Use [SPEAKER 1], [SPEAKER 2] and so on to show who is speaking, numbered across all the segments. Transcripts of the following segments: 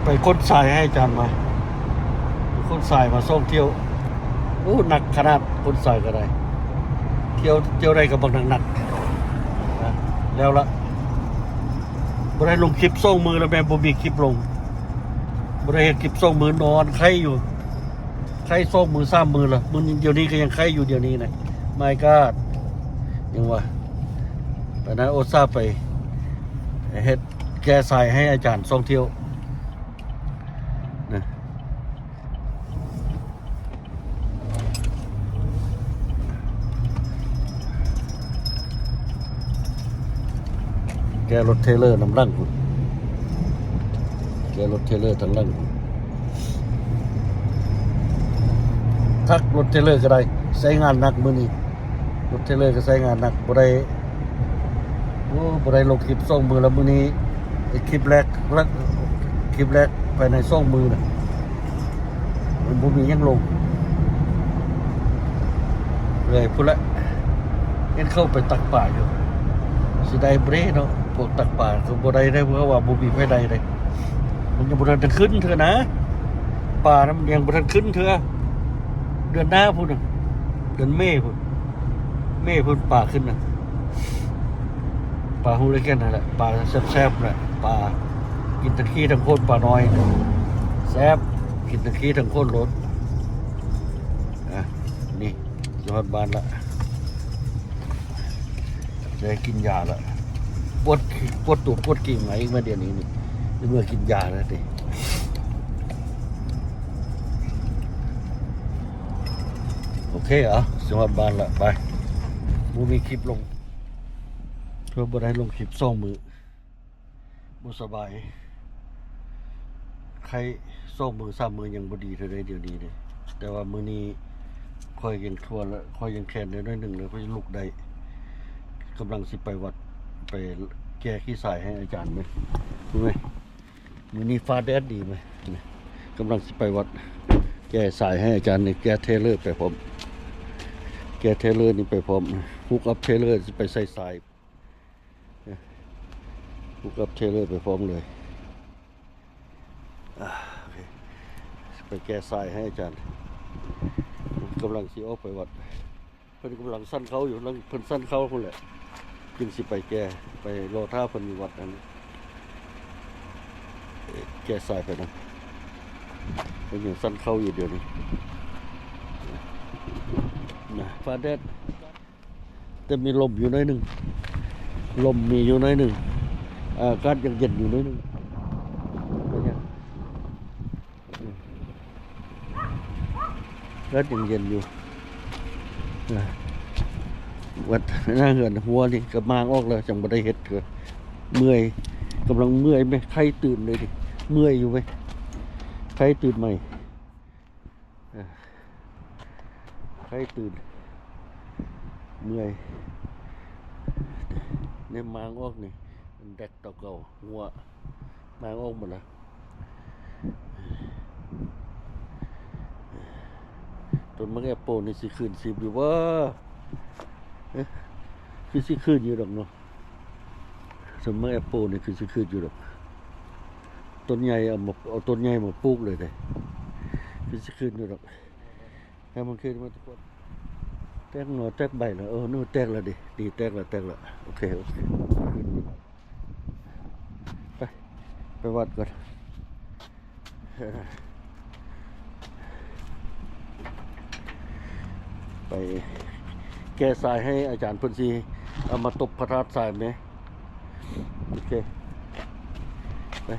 [SPEAKER 1] ไปค้นทรายให้อาจารย์มาค้นทรายมาส่งเที่ยวโอ้หนักขนาดค้นทรายก็ได้เที่ยวได้กับบักหนักๆนะแล้วละบ่ได้ลงคลิปส่งมือแล้วแม่บ่มีคลิปลงบ่ได้เห็นคลิปส่งมือนอนไข้อยู่ไข้ส่งมือ3มือละมื้อเดี๋ยวนี้ก็ยังไข้อยู่เดี๋ยวนี้นะไม่ก็ยังว่าตอนนั้นโอซ่าไปเฮ็ดแก้ทรายให้อาจารย์ส่งเที่ยวนะแกรถเทเลอร์น้ำลังคุณแกรถเทเลอร์ทั้งลังคุณทักรถเทเลอร์ก็ได้ใช้งานหนักมื้อนี้รถเทเลอร์ก็ใช้งานหนักบ่ได้ลงคลิปส่งมือแล้วมื้อนี้คลิปแรกภายในส่งมือน่ะมันบ่มียังลงเลยพุ่นละเห็นเข้าไปตักป่าอยู่สิได้เบรเนาะพวกตักป่าก็บ่ได้เพราะว่าบ่มีไฟใดเลยมันยังบ่ทันขึ้นเถอะนะป่านั้นมันยังบ่ทันขึ้นเถอะเดือนหน้าพุ่นน่ะเดือนเมษพุ่นป่าขึ้นน่ะป่าฮู้เลยแค่นั้นแหละป่าแซ่บๆน่ะป่ากินทั้งขี้ทั้งโคตรป่าน้อยแซ่บกินทั้งขี้ทั้งโคตรรสนี่ยอดบานละจะกินยาละปวดตูดปวดกิ่งไหมเมื่อเดี๋ยวนี้นี่เมื่อกินยาแล้วดิโอเคเหรอสวัสดีบานละไปบูมีคลิปลงเพื่อบ่ได้ลงคลิป2 มือบ่สบายใคร2 มือ3 มือยังบ่ดีเท่าใดเดี๋ยวนี้เลยแต่ว่ามื้อนี้ค่อยยังทวนแล้วค่อยยังแขนได้น้อยหนึ่งเลยค่อยลุกได้กำลังสิไปวัดไปแก้ขี้สายให้อาจารย์ไหมรู้ไหมมื้อนี้ฟ้าแดดดีไหมกำลังสิไปวัดแก้สายให้อาจารย์นี่แก้เทเลอร์ไปพร้อมแก้เทเลอร์นี่ไปพร้อมฮุกอัพเทเลอร์สิไปใส่สายฮุกอัพเทเลอร์ไปพร้อมเลยไปแก้สายให้อาจารย์กำลังสิออกไปวัดเพิ่นกำลังสั้นเขาอยู่เพิ่นสั้นเขาคนแหละจึงสิไปแก้ไปรอท่าเพิ่นอยู่วัดนั้นแก้สายไปนะเพิ่นยังสั้นเขาอยู่เดี๋ยวนี้นะฟ้าแดดแต่มีลมอยู่หน่อยหนึ่งลมมีอยู่หน่อยหนึ่งอากาศยังเย็นอยู่หน่อยหนึ่งอากาศยังเย็นอยู่วัดหน้าเหือนหัวนี่กับมางออกแล้วจังบ่ได้เฮ็ดเถอะเมื่อยกำลังเมื่อยไหมใครตื่นเลยดิเมื่อยอยู่ไหมใครตื่นไหมใครตื่นเมื่อยเนี่ยมางออกนี่มันแดกตะเก่าหัวมางออกหมดแล้วต้นมะแอปเปิลนี่สิคืน10อยู่ว่าคือสิคืนอยู่ดอกเนาะสมมติแอปเปิลนี่คือสิคืนอยู่ดอกต้นใหญ่เอาต้นใหญ่มาปลูกเลยเลยคือสิคืนอยู่ดอกถ้ามันคืนมาทุกคนแตกหน่อแตกใบแล้วนู่นแตกแล้วดีแตกแล้วโอเคไปวัดก่อนไปแก้ทรายให้อาจารย์เพิ่นสิเอามาตบพระธาตุทรายไหมโอเคไป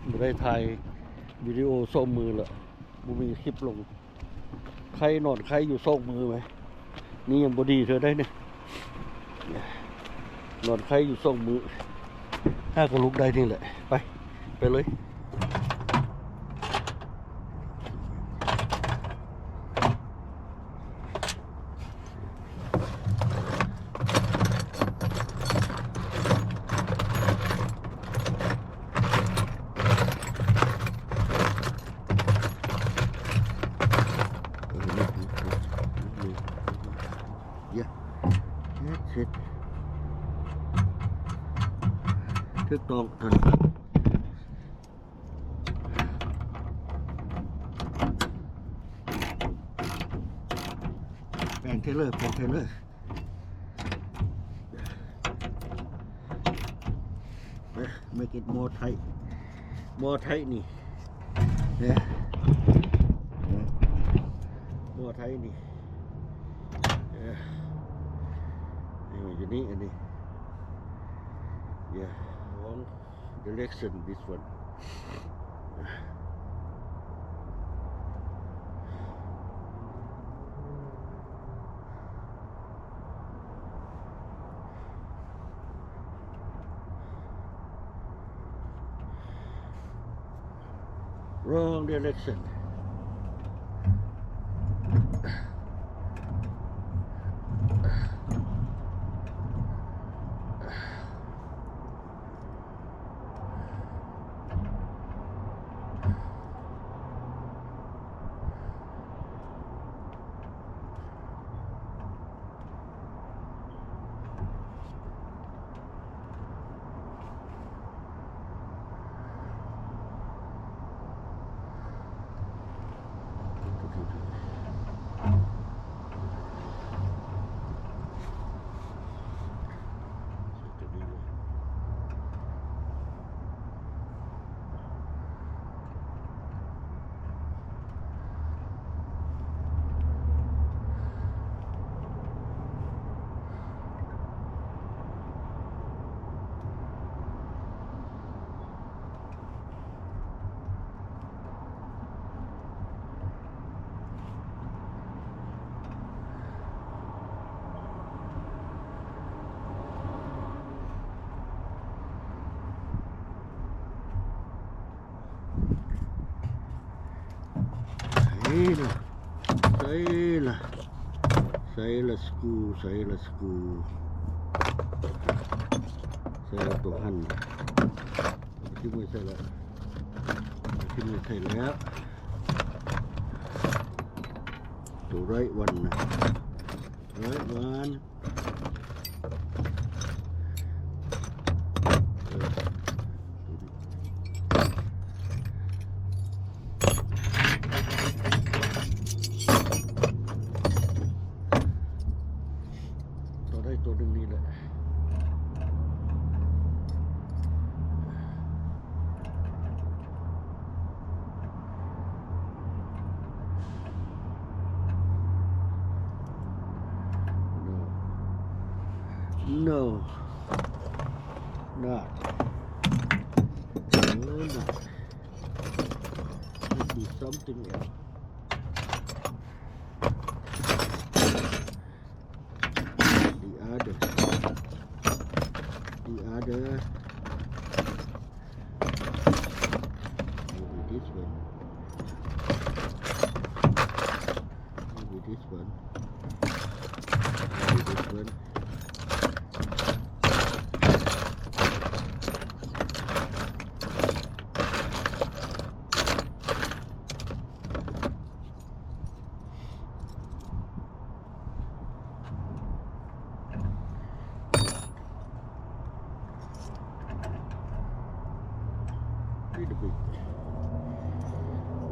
[SPEAKER 1] ไม่ได้ถ่ายวิดีโอส่งมือละบ่มีคลิปลงใครนอนใครอยู่ส่งมือไหมนี่ยังบ่ดีเธอได้เนี่ยนอนใครอยู่ส่งมือถ้าก็ลุกได้นี่แหละไปเลยYeah. เสร็จถูกต้องทันแปลงเทเลอร์make it more tight นี่เนี่ยmore tight นี่อยู่นี่อันนี้ yeah wrong direction this one wrong direction Saya school saya Tuhan terima saya the right oneตัวนึงนี่แหละ No not let's do something else the other maybe this one maybe this one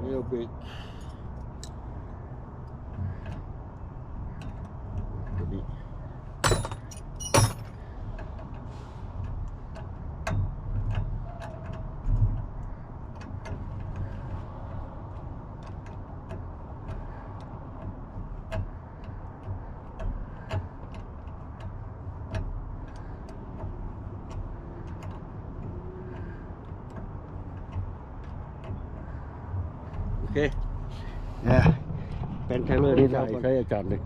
[SPEAKER 1] little bitตัวนี้โอเคเป็นเทเลอร์นี่ใช้อาจารย์เลย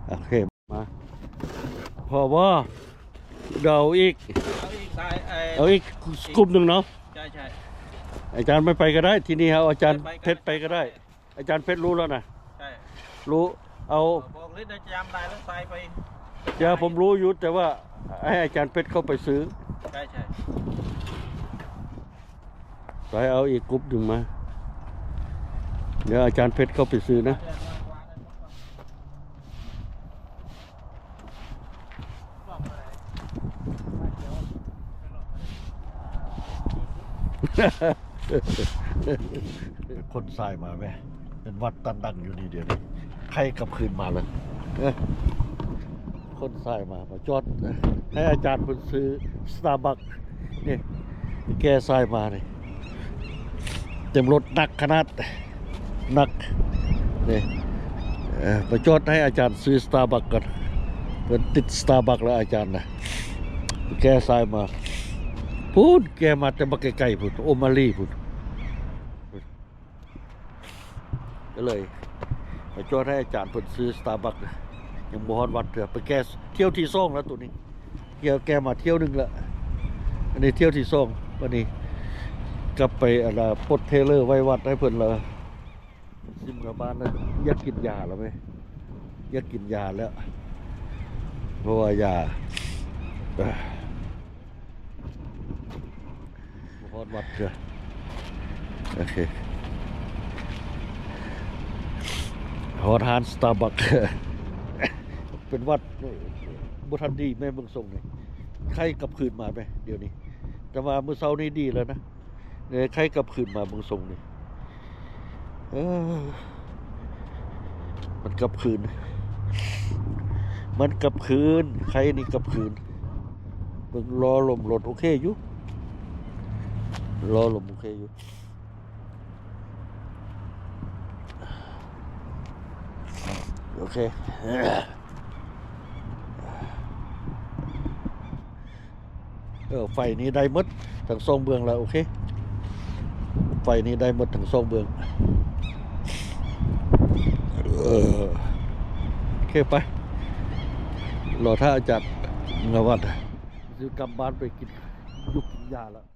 [SPEAKER 1] โอเคมาพอว่าเดาอีกเอาอีกกลุ่มหนึ่งเนาะใช่อาจารย์ไม่ไปก็ได้ที่นี่ครับอาจารย์เพชรไปก็ได้อาจารย์เพชรรู้แล้วนะใช่รู้เอาบอกเลยจำได้แล้วใส่ไปจะผมรู้อยู่แต่ว่าให้อาจารย์เพชรเข้าไปซื้อใช่ไปเอาอีกกลุ่มหนึ่งมาเดี๋ยวอาจารย์เพชรเข้าไปซื้อนะ คนทรายมาไหมเป็นวัดตันดังอยู่นี่เดี๋ยวนี้ใครกลับคืนมาเลยคนทรายมาจอดให้อาจารย์เพิ่นซื้อสตาร์บัคนี่แกทรายมานี่เต็มรถหนักขนาดหนักนี่มาจอดให้อาจารย์ซื้อสตาร์บัคก่อนเพิ่นติดสตาร์บัคแล้วอาจารย์นะแกทรายมาพูดแกมาแต่มาไกลๆพูดโอมาลีพูดก็เลยมาจอดให้อาจารย์เพิ่นซื้อสตาร์บัคยังบ่ฮอดวัดเถอะไปแกเที่ยวที่ซ่องแล้วตัวนี้แกมาเที่ยวนึงละอันนี้เที่ยวที่ซ่องวันนี้กลับไปอะไรปลดเทเลอร์ไว้วัดให้เพิ่นละซิมกับบ้านแล้วอยากกินยาแล้วไหมอยากกินยาแล้วเพราะว่ายาฮอดวัดเถอะโอเคฮอดฮานสตาร์บัคเป็นวัดบุทันดีแม่เมืองทรงเลยใครกลับคืนมาไหมเดี๋ยวนี้แต่ว่าเมื่อเช้านี้ดีแล้วนะเนี่ยใครกลับคืนมาเมืองทรงนี่มันกลับคืนใครนี่กลับคืนเบิ่งรอลมรถโอเคอยู่รอลมโอเคอยู่โอเคไฟนี้ได้หมดทั้งสองเบื้องแล้วโอเคไฟนี้ได้หมดทั้งสองเบื้องโอเคไปรอถ้าอาจารย์งาวัดซื้อกลับบ้านไปกินยุกกินยาแล้ว